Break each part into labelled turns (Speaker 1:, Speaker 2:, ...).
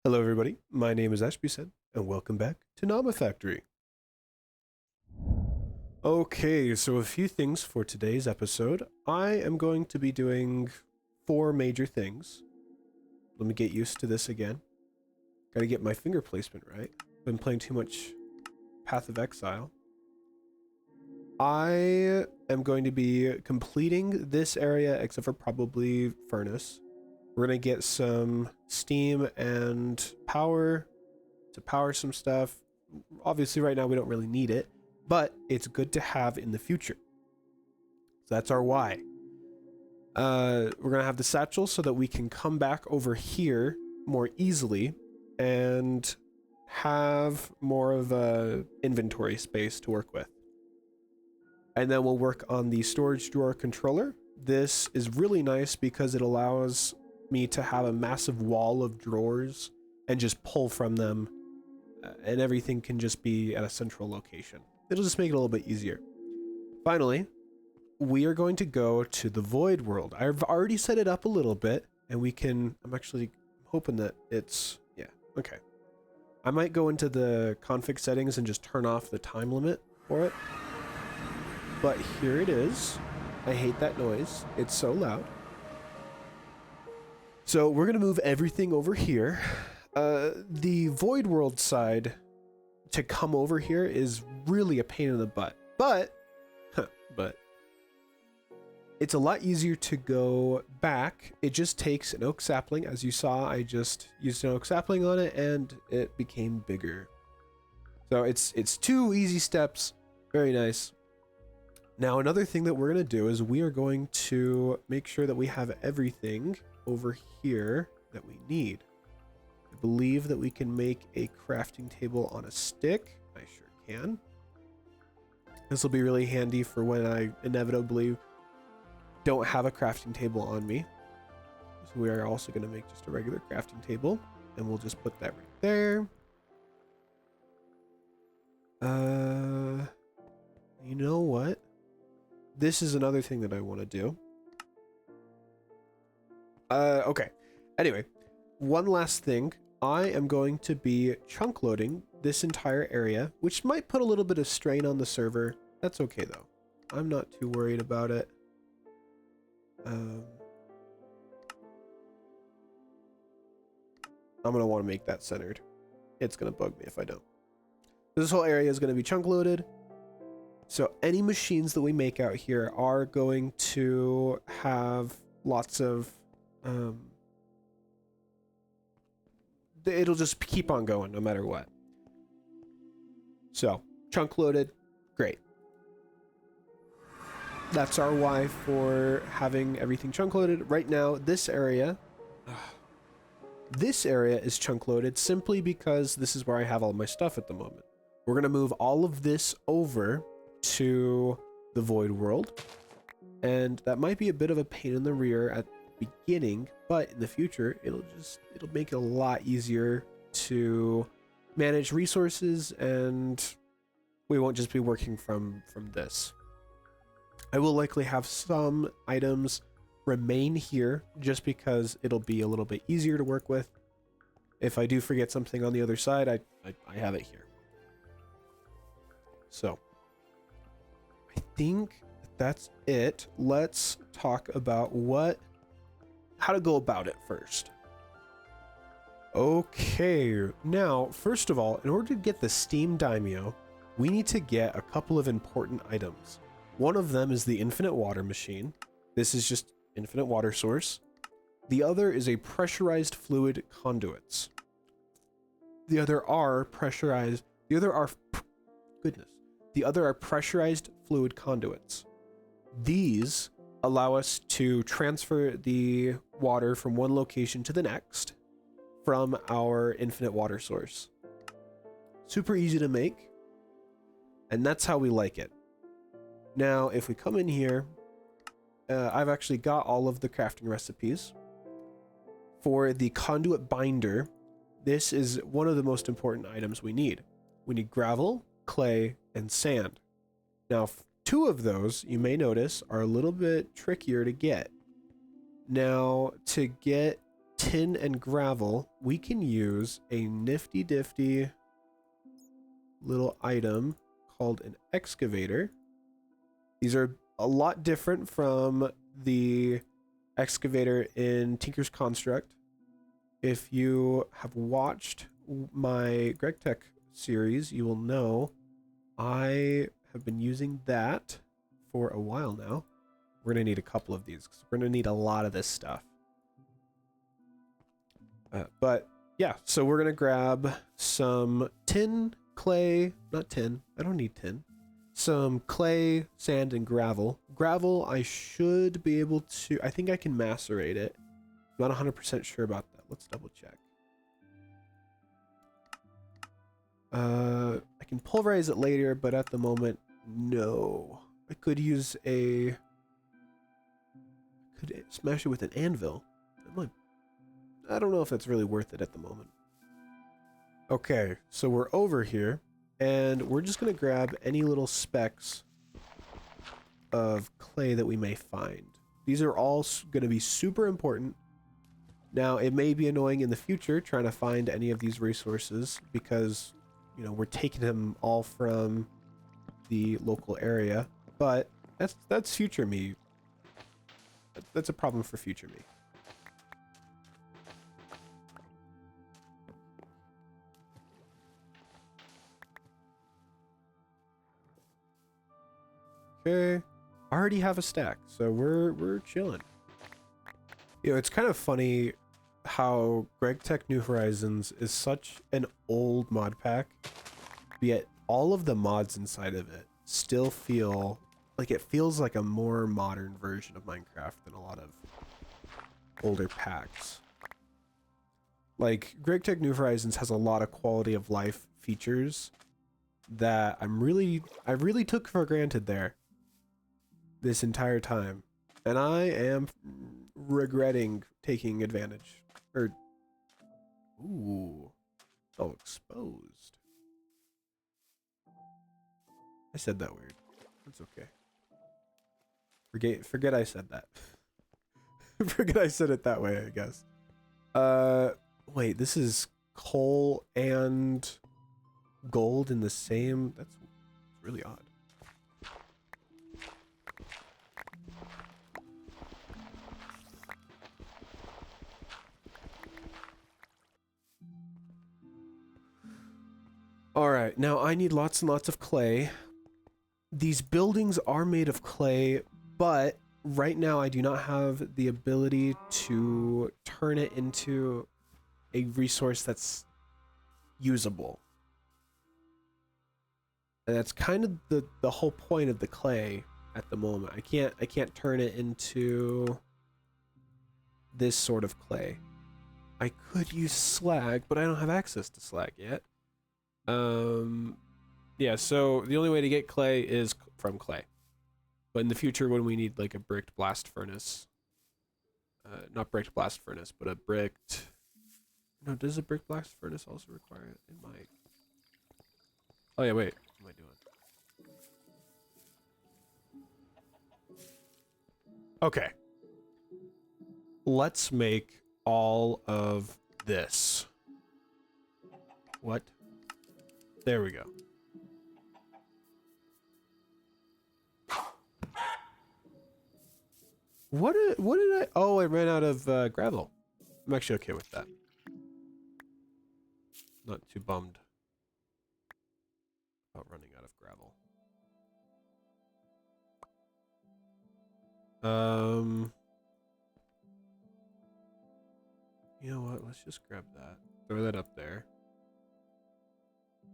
Speaker 1: Hello everybody, my name is Ashbusen, and welcome back to Nomifactory. Okay, so a few things for today's episode. I am going to be doing 4 major things. Let me get used to this again. Gotta get my finger placement right. Been playing too much Path of Exile. I am going to be completing this area except for probably Furnace. We're gonna get some steam and power to power some stuff. Obviously right now we don't really need it, but it's good to have in the future. So that's our why. We're gonna have the satchel so that we can come back over here more easily and have more of a inventory space to work with. And then we'll work on the storage drawer controller. This is really nice because it allows me to have a massive wall of drawers and just pull from them, and everything can just be at a central location. It'll just make it a little bit easier. Finally, we are going to go to the void world. I've already set it up a little bit, and I'm actually hoping that it's, yeah, okay. I might go into the config settings and just turn off the time limit for it. But here it is. I hate that noise. It's so loud. So we're going to move everything over here. The void world side to come over here is really a pain in the butt. But it's a lot easier to go back. It just takes an oak sapling. As you saw, I just used an oak sapling on it and it became bigger. So it's 2 easy steps. Very nice. Now, another thing that we're going to do is we are going to make sure that we have everything over here that we need. I believe that we can make a crafting table on a stick. I sure can. This will be really handy for when I inevitably don't have a crafting table on me. So we are also going to make just a regular crafting table, and we'll just put that right there. You know what? This is another thing that I want to do. Okay. Anyway, one last thing. I am going to be chunk loading this entire area, which might put a little bit of strain on the server. That's okay though. I'm not too worried about it. I'm gonna want to make that centered. It's gonna bug me if I don't. This whole area is gonna be chunk loaded. So any machines that we make out here are going to have lots of it'll just keep on going no matter what. So chunk loaded, great. That's our why for having everything chunk loaded. Right now, this area is chunk loaded simply because this is where I have all my stuff at the moment. We're gonna move all of this over to the void world, and that might be a bit of a pain in the rear at the beginning, but in the future it'll make it a lot easier to manage resources, and we won't just be working from this. I will likely have some items remain here just because it'll be a little bit easier to work with. If I do forget something on the other side, I have it here. So I think that's it. Let's talk about how to go about it first. Okay, now, first of all, in order to get the Steam Daimyo, we need to get a couple of important items. One of them is the infinite water machine. This is just infinite water source. The other is a pressurized fluid conduits. The other are pressurized fluid conduits. These allow us to transfer the water from one location to the next from our infinite water source. Super easy to make, and that's how we like it. Now, if we come in here, I've actually got all of the crafting recipes. For the conduit binder, this is one of the most important items we need. We need gravel, clay, and sand. Now, 2 of those, you may notice, are a little bit trickier to get. Now, to get tin and gravel, we can use a nifty-difty little item called an excavator. These are a lot different from the excavator in Tinker's Construct. If you have watched my Gregtech series, you will know I have been using that for a while now. We're going to need a couple of these because we're going to need a lot of this stuff. But yeah, so we're going to grab some tin, clay, not tin, I don't need tin. Some clay, sand, and gravel. Gravel, I should be able to, I think I can macerate it. I'm not 100% sure about that. Let's double check. I can pulverize it later, but at the moment, no. I could use a... could smash it with an anvil. I don't know if that's really worth it at the moment. Okay, so we're over here, and we're just going to grab any little specks of clay that we may find. These are all going to be super important. Now, it may be annoying in the future trying to find any of these resources because, you know, we're taking them all from the local area, but that's future me. That's a problem for future me. Okay, I already have a stack, so we're chilling. You know, it's kind of funny how Gregtech New Horizons is such an old mod pack, yet all of the mods inside of it still feel like it feels like a more modern version of Minecraft than a lot of older packs. Like, Gregtech New Horizons has a lot of quality of life features that I really took for granted there this entire time, and I am regretting taking advantage. Or, ooh, oh, exposed. I said that weird. That's okay. Forget I said that. Forget I said it that way, I guess. Wait, this is coal and gold in the same... That's really odd. Alright, now I need lots and lots of clay. These buildings are made of clay, but right now I do not have the ability to turn it into a resource that's usable. And that's kind of the whole point of the clay at the moment. I can't turn it into this sort of clay. I could use slag, but I don't have access to slag yet. Yeah, so the only way to get clay is from clay. But in the future, when we need like a bricked blast furnace, not bricked blast furnace, but a bricked... No, does a bricked blast furnace also require it? It might. Oh yeah, wait. What am I doing? Okay. Let's make all of this. What? There we go. What did I... Oh, I ran out of gravel. I'm actually okay with that. Not too bummed about running out of gravel. You know what? Let's just grab that. Throw that up there.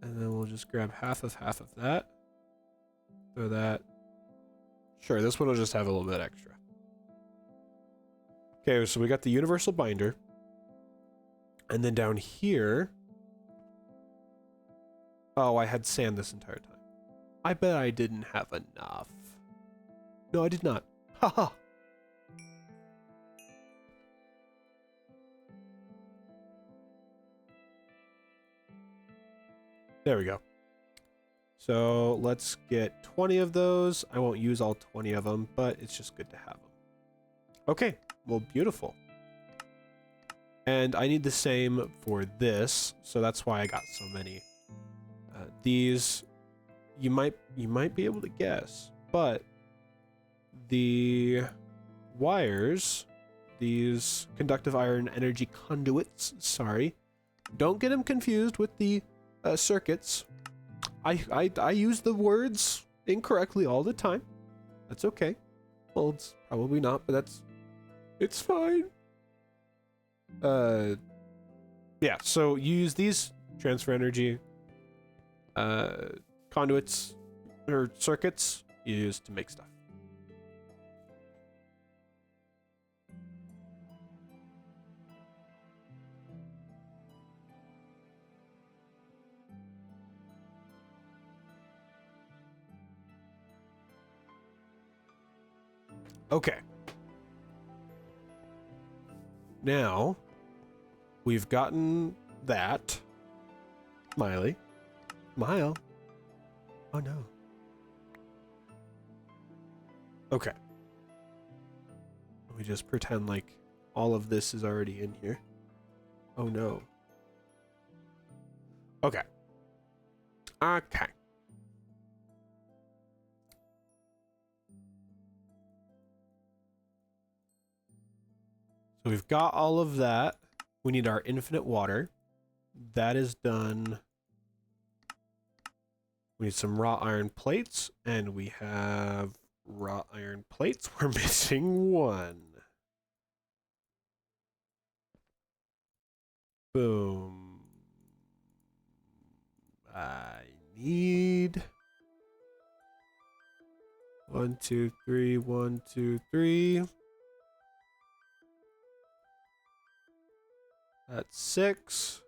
Speaker 1: And then we'll just grab half of that. Throw that. Sure, this one will just have a little bit extra. Okay, so we got the universal binder. And then down here... Oh, I had sand this entire time. I bet I didn't have enough. No, I did not. Haha. There we go. So let's get 20 of those. I won't use all 20 of them, but it's just good to have them. Okay, well, beautiful. And I need the same for this, so that's why I got so many. These, you might be able to guess, but the wires, these conductive iron energy conduits, sorry, don't get them confused with the circuits. I use the words incorrectly all the time. That's okay. Well, it's probably not, but it's fine. Yeah, so you use these transfer energy conduits or circuits you use to make stuff. Okay. Now, we've gotten that. Miley. Mile. Oh no. Okay. Let me just pretend like all of this is already in here. Oh no. Okay. Okay. So we've got all of that. We need our infinite water. That is done. We need some raw iron plates, and we have raw iron plates. We're missing one. Boom. I need 1, 2, 3, 1, 2, 3. That's 6.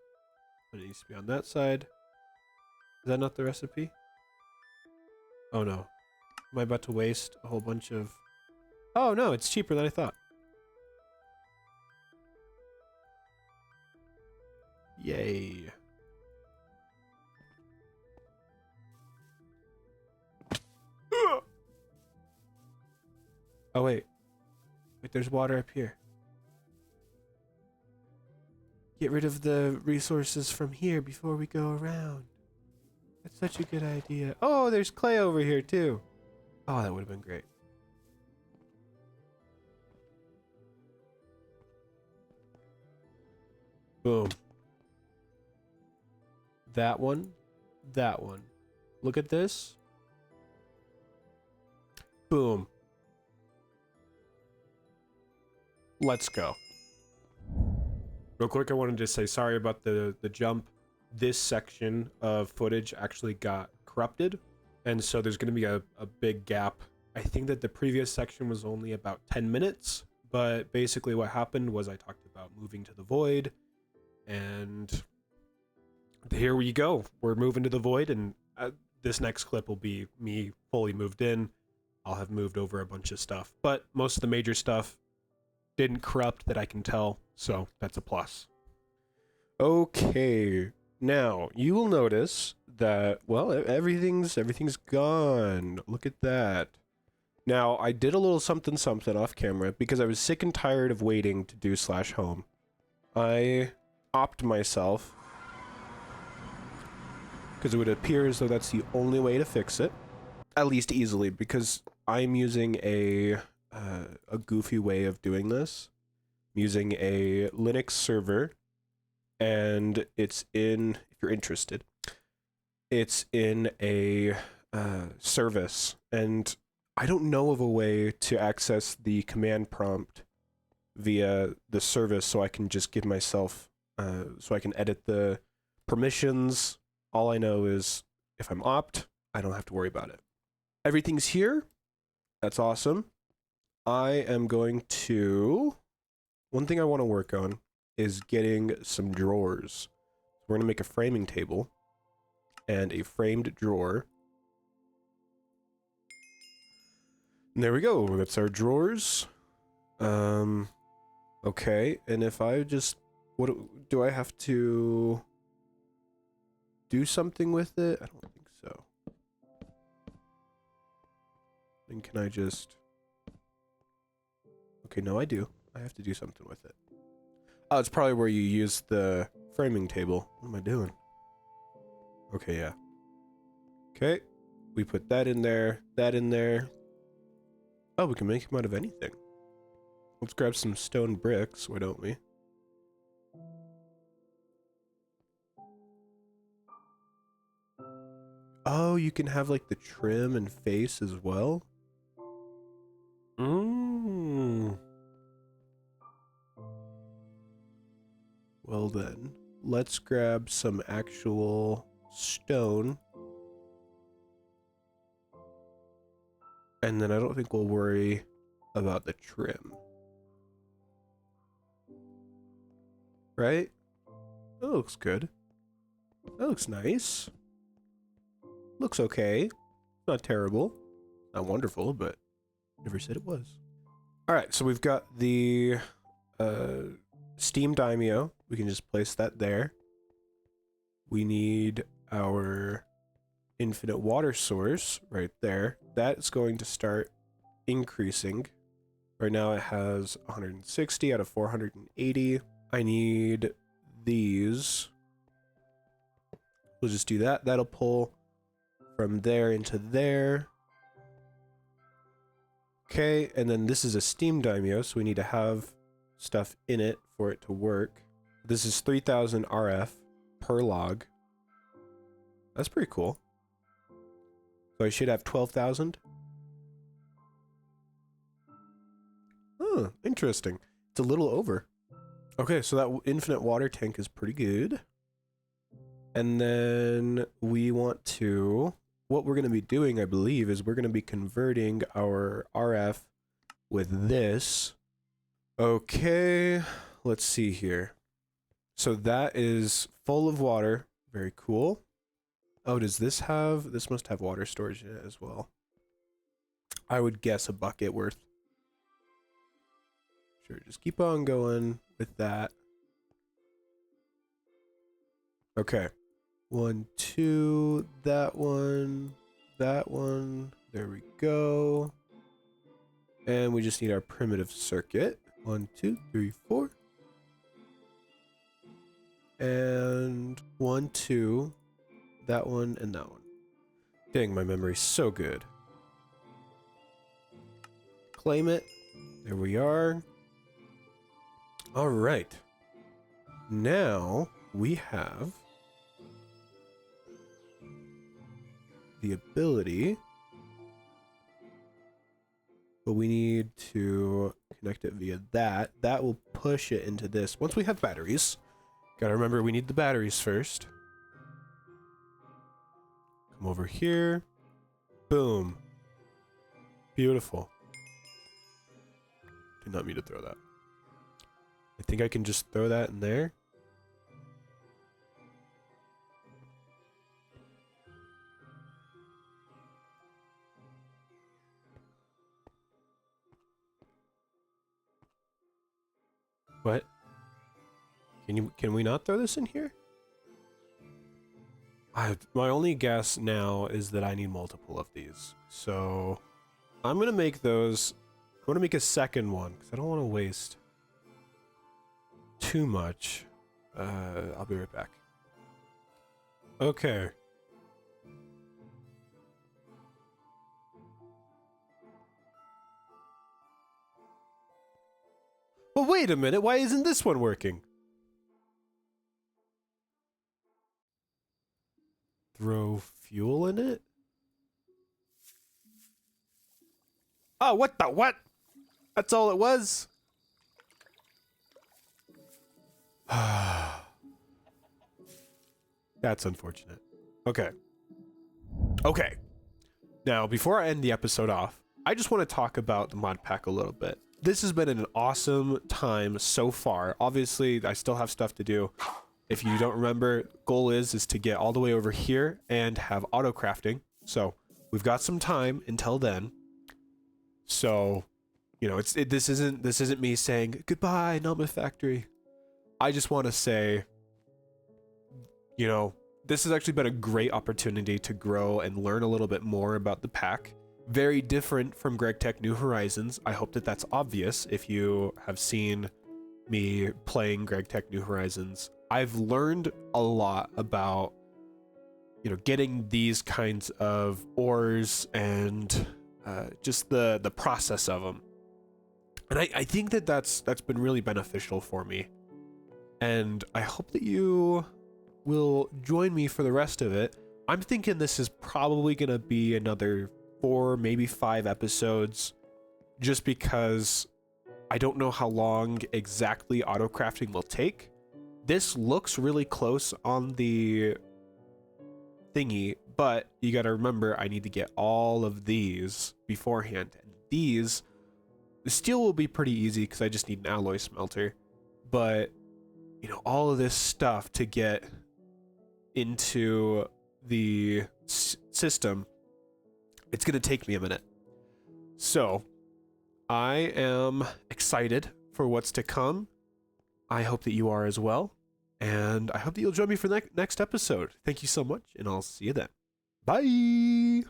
Speaker 1: But it needs to be on that side. Is that not the recipe? Oh no. Am I about to waste a whole bunch of... Oh no, it's cheaper than I thought. Yay. Oh wait. Wait, there's water up here. Get rid of the resources from here before we go around. That's such a good idea. Oh, there's clay over here too. Oh, that would have been great. Boom. That one. That one. Look at this. Boom. Let's go. Real quick, I wanted to say sorry about the jump. This section of footage actually got corrupted, and so there's going to be a big gap. I think that the previous section was only about 10 minutes, but basically what happened was I talked about moving to the void, and here we go. We're moving to the void, and this next clip will be me fully moved in. I'll have moved over a bunch of stuff, but most of the major stuff didn't corrupt that I can tell, so that's a plus. Okay, now you will notice that, well, everything's gone. Look at that. Now, I did a little something off camera because I was sick and tired of waiting to do /home. I opt myself because it would appear as though that's the only way to fix it, at least easily, because I'm using a goofy way of doing this. I'm using a Linux server, and it's in, if you're interested, it's in a service, and I don't know of a way to access the command prompt via the service so I can just give myself, so I can edit the permissions. All I know is if I'm opt, I don't have to worry about it. Everything's here. That's awesome. I am going to... One thing I want to work on is getting some drawers. We're going to make a framing table and a framed drawer. And there we go. That's our drawers. Okay. And if I just... What do I have to do something with it? I don't think so. Then can I just... Okay, no, I do. I have to do something with it. Oh, it's probably where you use the framing table. What am I doing? Okay, yeah. Okay. We put that in there, that in there. Oh, we can make them out of anything. Let's grab some stone bricks, why don't we? Oh, you can have like the trim and face as well? Mmm. Well then, let's grab some actual stone. And then I don't think we'll worry about the trim. Right? That looks good. That looks nice. Looks okay. Not terrible. Not wonderful, but never said it was. Alright, so we've got the steam daimyo. We can just place that there. We need our infinite water source right there. That's going to start increasing. Right now it has 160 out of 480. I need these. We'll just do that. That'll pull from there into there. Okay, and then this is a steam daimyo, so we need to have stuff in it for it to work. This is 3000 RF per log. That's pretty cool. So I should have 12,000. Oh, interesting. It's a little over. Okay, so that infinite water tank is pretty good. And then we want to... What we're going to be doing, I believe, is we're going to be converting our RF with this. Okay, let's see here. So that is full of water. Very cool. Oh, does this have... This must have water storage in it as well. I would guess a bucket worth. Sure, just keep on going with that. Okay. 1, 2, that one, there we go. And we just need our primitive circuit. 1, 2, 3, 4. And 1, 2, that one, and that one. Dang, my memory's so good. Claim it. There we are. All right. Now we have the ability, but we need to connect it via that. That will push it into this. Once we have batteries, gotta remember we need the batteries first. Come over here. Boom. Beautiful. Did not mean to throw that. I think I can just throw that in there. What? Can we not throw this in here? My only guess now is that I need multiple of these. So I'm gonna make those. I'm gonna make a second one because I don't want to waste too much. I'll be right back. Okay. But wait a minute, why isn't this one working? Throw fuel in it? Oh, what the what? That's all it was? That's unfortunate. Okay. Okay. Now, before I end the episode off, I just want to talk about the mod pack a little bit. This has been an awesome time so far. Obviously, I still have stuff to do. If you don't remember, goal is to get all the way over here and have auto crafting. So we've got some time until then. So, you know, this isn't me saying goodbye, Nomifactory. I just want to say, you know, this has actually been a great opportunity to grow and learn a little bit more about the pack. Very different from Gregtech New Horizons. I hope that that's obvious if you have seen me playing Gregtech New Horizons, I've learned a lot about, you know, getting these kinds of ores and just the process of them. And I think that's been really beneficial for me. And I hope that you will join me for the rest of it. I'm thinking this is probably going to be another 4, maybe 5 episodes, just because I don't know how long exactly autocrafting will take. This looks really close on the thingy, but you got to remember I need to get all of these beforehand. And these, the steel will be pretty easy because I just need an alloy smelter. But, you know, all of this stuff to get into the system, it's going to take me a minute. So I am excited for what's to come. I hope that you are as well. And I hope that you'll join me for the next episode. Thank you so much, and I'll see you then. Bye!